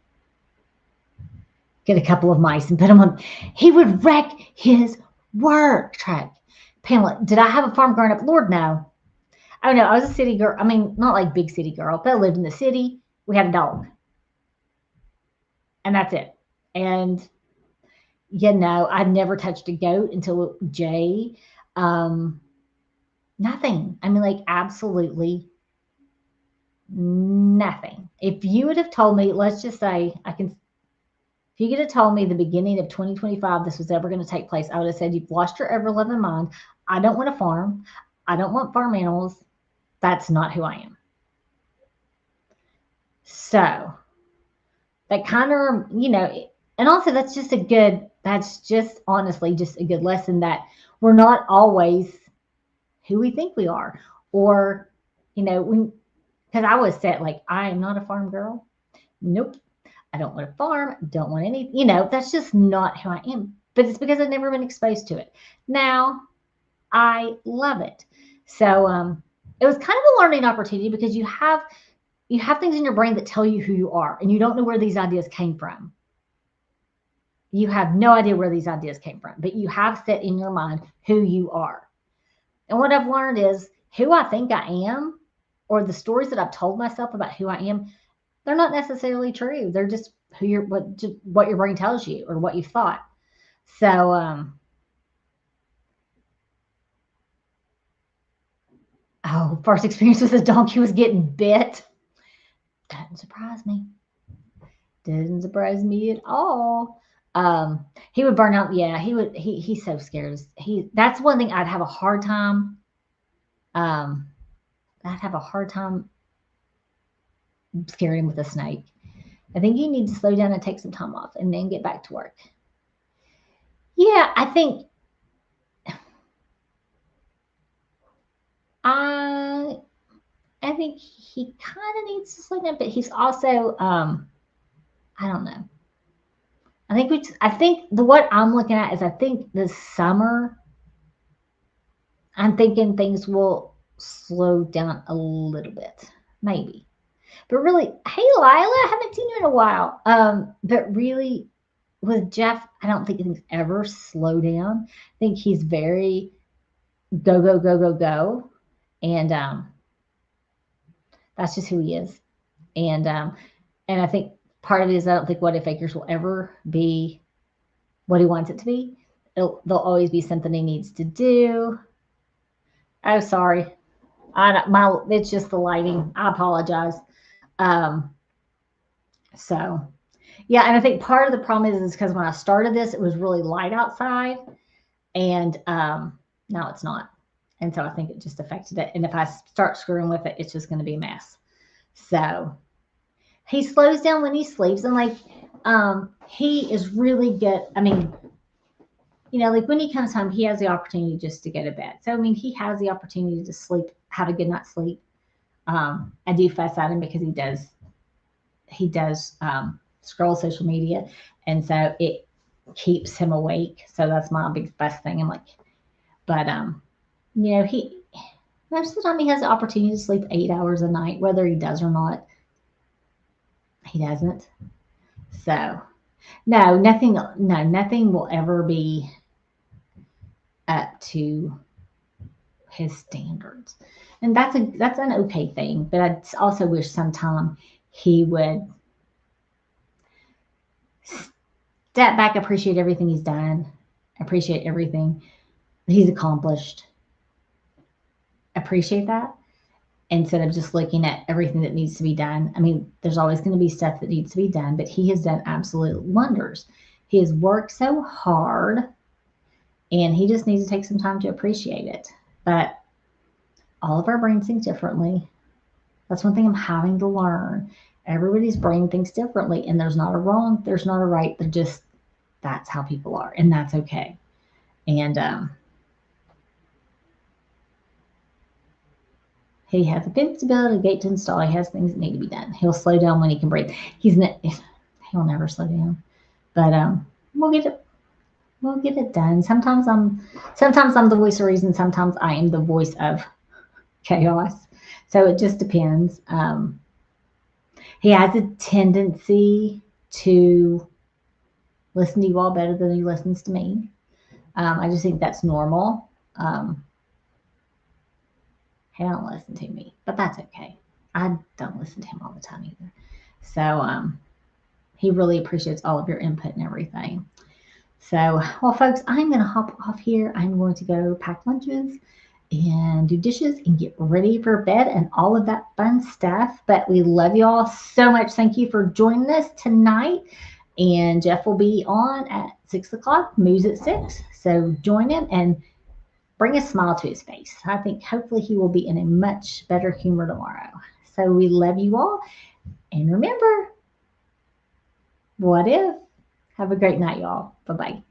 Get a couple of mice and put them on. He would wreck his work truck. Pamela, did I have a farm growing up? Lord, no. Oh, no, I was a city girl. I mean, not big city girl, but I lived in the city. We had a dog. And that's it. And, I'd never touched a goat until Jay. Nothing. I mean, absolutely nothing. If you would have told me, let's just say If you could have told me the beginning of 2025 this was ever going to take place, I would have said, you've lost your ever loving mind. I don't want to farm. I don't want farm animals. That's not who I am. So that kind of, and also that's just honestly just a good lesson that we're not always who we think we are. Or, because I was said, like, I am not a farm girl. Nope. I don't want to farm. Don't want any, that's just not who I am. But it's because I've never been exposed to it. Now, I love it. So it was kind of a learning opportunity because you have things in your brain that tell you who you are, and you don't know where these ideas came from. You have no idea where these ideas came from, but you have set in your mind who you are. And what I've learned is who I think I am, or the stories that I've told myself about who I am, they're not necessarily true. They're just what your brain tells you or what you thought. So, first experience with a donkey was getting bit. Doesn't surprise me. Didn't surprise me at all. He would burn out. Yeah, he would. He's so scared. That's one thing I'd have a hard time. I'd have a hard time scaring him with a snake. I think you need to slow down and take some time off and then get back to work. Yeah, I think he kind of needs to slow down, but he's also I don't know. I think what I'm looking at is I think this summer I'm thinking things will slow down a little bit, maybe. But really, hey Lila, I haven't seen you in a while. But really, with Jeff, I don't think things ever slow down. I think he's very go go go go go, and that's just who he is. And I think part of it is I don't think What If Acres will ever be what he wants it to be. There'll always be something he needs to do. Oh, sorry. It's just the lighting. I apologize. So yeah, and I think part of the problem is because when I started this, it was really light outside, and now it's not. And so I think it just affected it. And if I start screwing with it, it's just going to be a mess. So he slows down when he sleeps, and like he is really good. I mean, like when he comes home, he has the opportunity just to go to bed. So I mean, he has the opportunity to sleep, have a good night's sleep. I do fuss at him because he does scroll social media, and so it keeps him awake. So that's my best thing. I'm like, but he most of the time he has the opportunity to sleep 8 hours a night, whether he does or not. He doesn't. So nothing will ever be up to his standards, and that's an okay thing. But I also wish sometime he would step back, appreciate everything he's done, appreciate everything he's accomplished, appreciate that, instead of just looking at everything that needs to be done. I mean, there's always going to be stuff that needs to be done, but he has done absolute wonders. He has worked so hard, and he just needs to take some time to appreciate it. But all of our brains think differently. That's one thing I'm having to learn. Everybody's brain thinks differently, and there's not a wrong, there's not a right. That's how people are, and that's okay. And he has a fence to build, a gate to install. He has things that need to be done. He'll slow down when he can breathe. He'll never slow down, but we'll get it done. Sometimes I'm the voice of reason. Sometimes I am the voice of chaos. So it just depends. He has a tendency to listen to you all better than he listens to me. I just think that's normal. He don't listen to me, but that's okay. I don't listen to him all the time either. So he really appreciates all of your input and everything. So, well, folks, I'm going to hop off here. I'm going to go pack lunches and do dishes and get ready for bed and all of that fun stuff. But we love you all so much. Thank you for joining us tonight. And Jeff will be on at 6 o'clock, Moves at 6. So join him and bring a smile to his face. I think hopefully he will be in a much better humor tomorrow. So we love you all. And remember, what if? Have a great night, y'all. Bye bye.